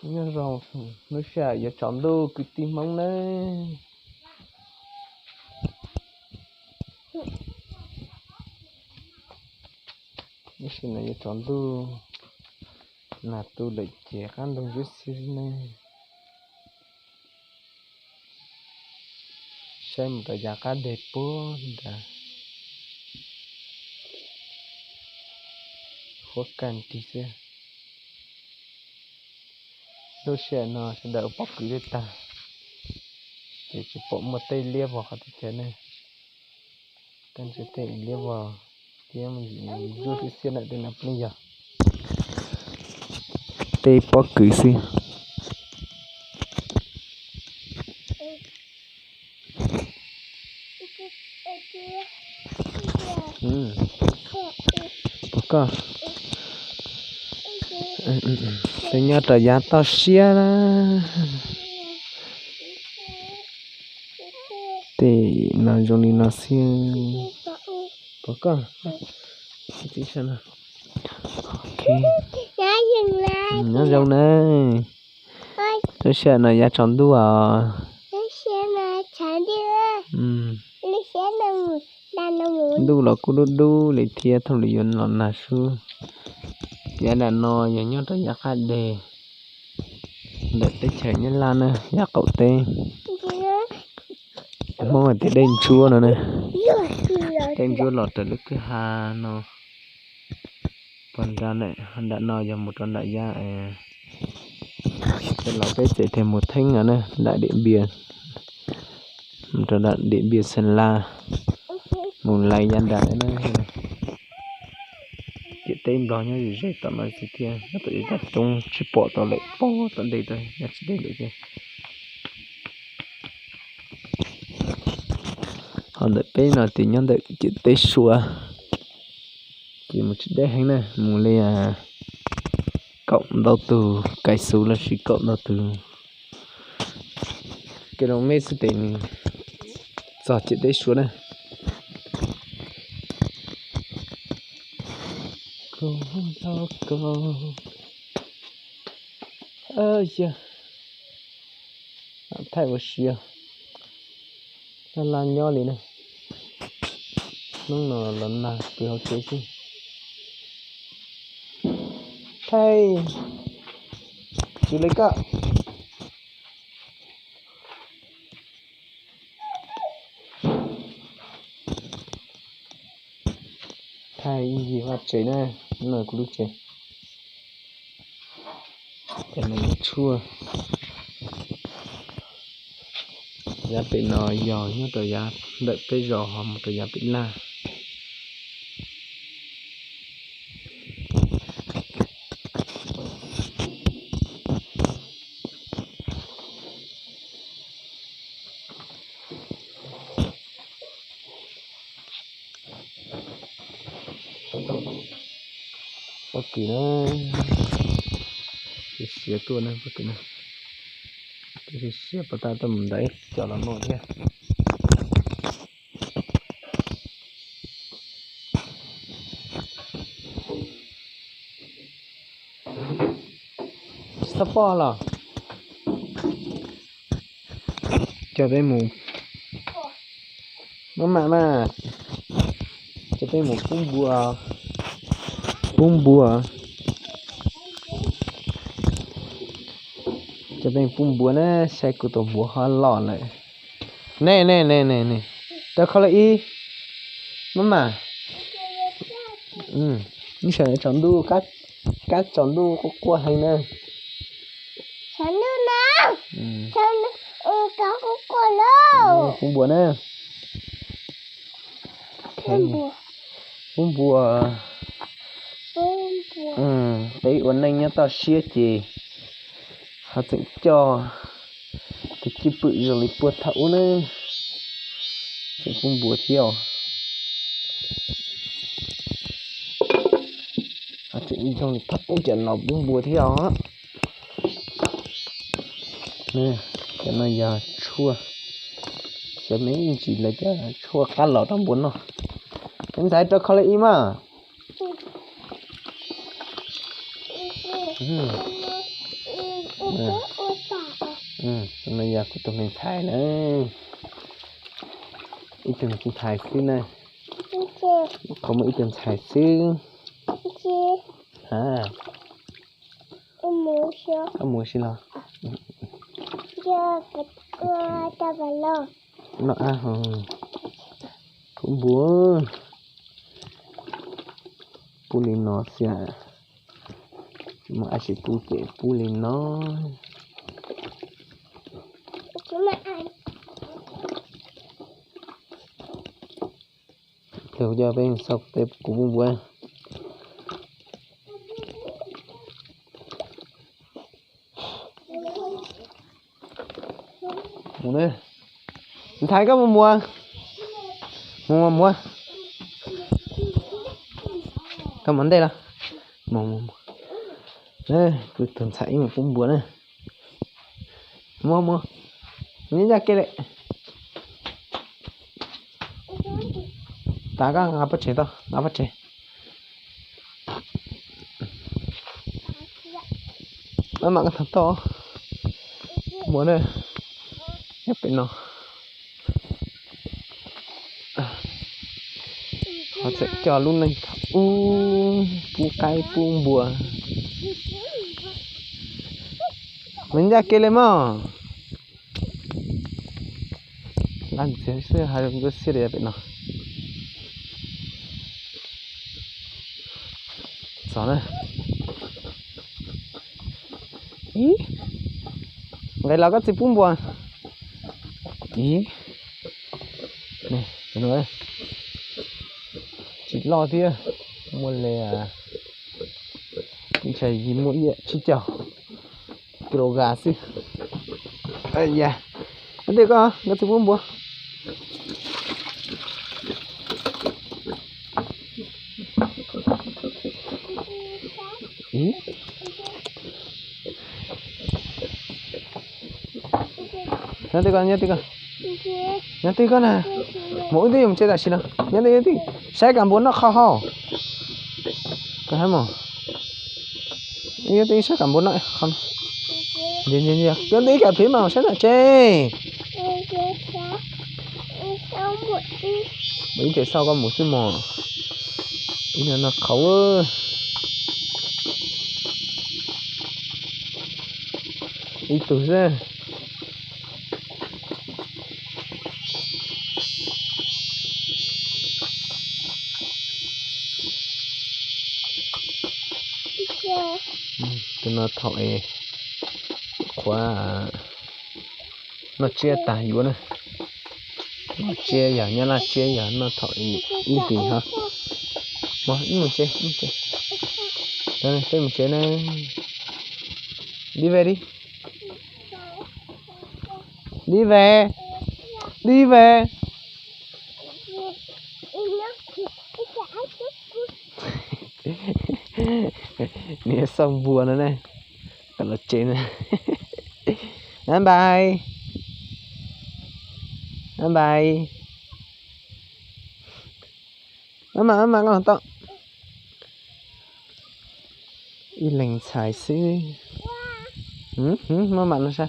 nhớ rồi nó sẽ giờ chọn đồ cứ tìm mong đấy nó sẽ là giờ chọn đồ là tôi lại trẻ khăn đồng viết xí này xem cái giá cả đẹp bố đã khó khăn tí xe đôi xe nó sẽ đỡ bóc cứ đi ta chỉ bỏ một tay lia vào cái thế này cần sẽ tay lia vào thì mình đưa cái xe lại để nạp lên giờ tay bóc cứ xí bóc tôi nhớ trở giá tao xia đó thì nó dùng đi nó xia bóc tí xem nào ok nó dùng này tôi sẽ nói giá chọn đua đu là cô đu lấy thiệt thôi lấy yon lon là su giá là nó giờ nhớ tới giá khác đề đợi tới chờ nhân lan nè giá cậu tê mong là tới đêm chua nữa nè đêm chua lọt tới lúc thứ hai nó còn ra này hắn đã nói giờ một con đại gia sẽ lọt tới chạy thêm một thanh nữa nè đại điện biển một trận đại điện biển Sơn La một lấy gian đại nữa chị tên đó nhá gì tao nói gì kia nó tự nhiên trong chỉ bỏ tao lại bỏ tận đây thôi nhặt chỉ đây được chưa họ đợi bé nào thì nhân đợi chị té xua chỉ một chút đấy hành này một lấy cộng đầu từ cái số là chỉ cộng đầu từ cái đó mấy sự tiền giờ chị té xua này cô ơi giờ thay một xíu nó lan nhỏ liền này nó lần nào từ học chơi chứ thay chú lấy cả thay gì mà chơi này nó cũng được chơi cái này chua giá bị nó giò nhớ tờ giá đợi cái giò họ một tờ giá bị la bất kỳ nó xía tua này bất kỳ này cái xía bắt ta tầm đấy cho nó nổi nha sắp bỏ là cho tới mù mà cho tới một bún bùa cho tới bún bùa nè xe của tổ bùa họ lọ lại nè tao không lấy mà như sẽ chọn đu các chọn đu có qua hay nè chọn đu nào chọn có qua đâu bún bùa nè bún bùa đấy uốn anh nhá tao xia chị họ sẽ cho cái chip bự rồi lấy bùa thấu nữa sẽ bún bùa theo họ sẽ đi trong thấp cũng chẳng lọc bún bùa theo á nè cái này giờ chua sẽ mấy chỉ là cho chua khá lọt trong bún rồi em thấy cho khó lấy mà Trong này giờ của tụi mình thải nữa. Ít từng cũng thải xứ này. Không ít từng thải xứ. À. Ông mua xí lo. Nó cũng buồn. Pulin nó xia. Mà ai chỉ pu kệ pulin nó. Theo giờ bên sọc tép cũng buồn. Mua đi. Thấy có mua. Mua. Cầm vấn đề là mua. Đây, cứ tuần sải mà cũng buồn này. Mua. Nhìn ra kia đấy. Taga ngapa chế to, ngapa chế. Mà cái thằng to. Buồn này. Nhấp cái nó. Họ sẽ cho luôn này. Pu cay pu bùa. Mình ra kia lên mà. Lan sẽ hai cái xí đẹp nó. Sao này? Ý. Vậy là có gì pu bùa. Ý. Này, cái nữa. Chỉ lo thế mua lè cái chảy gì mua vậy chỉ chảo kilo gà xí ai da anh đây có nó thì muốn mua ý nhá tí con nè mỗi tí mình chơi tại sao nào nhá tí sai cả bốn nó khó ho cái hay mà nhá tí sai cả bốn nó không nhìn nhá tí cả phía màu sẽ là chê mấy cái sau con một cái mò ý là nó khẩu ơi ý tụi ra nó thổi quá nó chia tài quá này nó chia giờ nhá là chia giờ nó thổi ít gì hả mà ít một chia đây đây một chia này đi về nè xong buồn rồi này còn là trên này bye mà con to y lành xài xí mà bạn nó sao